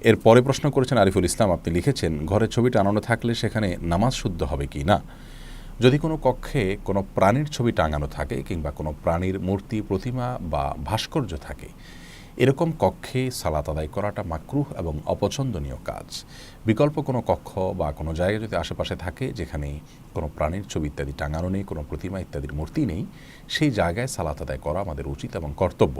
এর পরে প্রশ্ন করেছেন আরিফুল ইসলাম, আপনি লিখেছেন ঘরে ছবি টানানো থাকলে সেখানে নামাজ শুদ্ধ হবে কি না। যদি কোনো কক্ষে কোনো প্রাণীর ছবি টাঙানো থাকে কিংবা কোনো প্রাণীর মূর্তি, প্রতিমা বা ভাস্কর্য থাকে, এরকম কক্ষে সালাত আদায় করাটা মাকরুহ এবং অপছন্দনীয় কাজ। বিকল্প কোনো কক্ষ বা কোনো জায়গা যদি আশেপাশে থাকে যেখানে কোনো প্রাণীর ছবি ইত্যাদি টাঙানো নেই, কোনো প্রতিমা ইত্যাদির মূর্তি নেই, সেই জায়গায় সালাত আদায় করা আমাদের উচিত এবং কর্তব্য।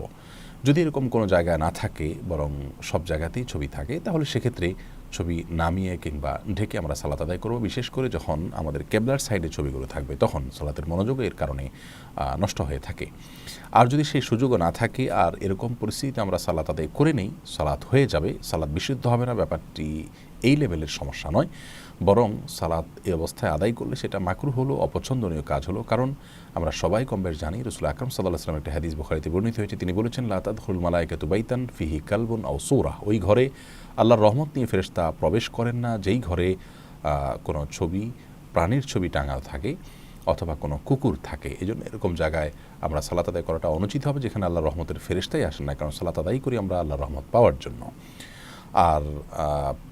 যদি এরকম কোনো জায়গায় না থাকে, বরং সব জায়গাতেই ছবি থাকে, তাহলে সেক্ষেত্রে ছবি নামিয়ে কিংবা ঢেকে আমরা সালাত আদায় করব। বিশেষ করে যখন আমাদের কেবলার সাইডে ছবিগুলো থাকবে, তখন সালাতের মনোযোগ এর কারণে নষ্ট হয়ে থাকে। আর যদি সেই সুযোগও না থাকে আর এরকম পরিস্থিতিতে আমরা সালাত আদায় করে নেই, সালাত হয়ে যাবে, সালাত বিশুদ্ধ হবে না, ব্যাপারটি এই লেভেলের সমস্যা নয়, বরং সালাত এই অবস্থায় আদায় করলে সেটা মাকরুহ হলো, অপছন্দনীয় কাজ হলো। কারণ আমরা সবাই কম বেশ জানি, রাসূল আকরাম সাল্লাল্লাহু আলাইহি ওয়াসাল্লাম একটা হাদিস বুখারীতে বর্ণিত হয়েছে, তিনি বলেছেন, লা তাদখুলুল মালায়েকাতু বাইতান ফিহি কালবুন আও সূরা, ওই ঘরে আল্লাহর রহমত নিয়ে ফেরেশতা প্রবেশ করেন না যেই ঘরে কোনো ছবি, প্রাণীর ছবি টাঙানো থাকে অথবা কোনো কুকুর থাকে। এই জন্য এরকম জায়গায় আমরা সালাত আদায় করাটা অনুচিত হবে, যেখানে আল্লাহর রহমতের ফেরেশতাই আসেন না, কারণ সালাত আদায় করি আমরা আল্লাহর রহমত পাওয়ার জন্য। আর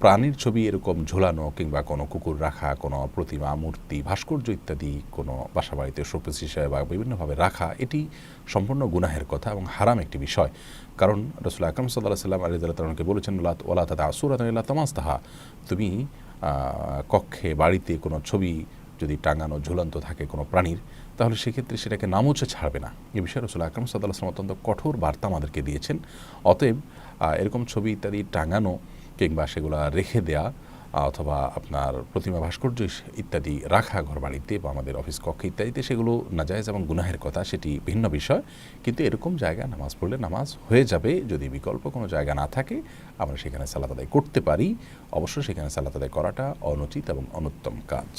প্রাণীর ছবি এরকম ঝোলানো কিংবা কোনো কুকুর রাখা, কোনো প্রতিমা, মূর্তি, ভাস্কর্য ইত্যাদি কোনো বাসা বাড়িতে শোপিস হিসেবে বা বিভিন্নভাবে রাখা, এটি সম্পূর্ণ গুনাহের কথা এবং হারাম একটি বিষয়। কারণ রাসূল আকরাম সাল্লাল্লাহু আলাইহি ওয়াসাল্লাম রাদিয়াল্লাহু তাআলাকে বলেছেন, ওয়ালা তাদা সূরাতান ইল্লা তামাসতাহা, তুমি কক্ষে, বাড়িতে কোনো ছবি যদি টাঙানো, ঝুলন্ত থাকে কোনো প্রাণীর, তাহলে সেক্ষেত্রে সেটাকে না মুছে ছাড়বে না। এ বিষয়ে রাসূল আকরাম সাল্লাল্লাহু আলাইহি ওয়াসাল্লাম অত্যন্ত কঠোর বার্তা আমাদেরকে দিয়েছেন। অতএব এরকম ছবি ইত্যাদি টাঙানো কিংবা সেগুলা রেখে দেয়া অথবা আপনার প্রতিমা, ভাস্কর্য ইত্যাদি রাখা ঘরবাড়িতে বা আমাদের অফিস কক্ষে ইত্যাদিতে, সেগুলো নাজায়েজ এবং গুনাহের কথা, সেটি ভিন্ন বিষয়। কিন্তু এরকম জায়গায় নামাজ পড়লে নামাজ হয়ে যাবে। যদি বিকল্প কোনো জায়গা না থাকে, আমরা সেখানে সালাত আদায় করতে পারি। অবশ্য সেখানে সালাত আদায় করাটা অনুচিত এবং অনুত্তম কাজ।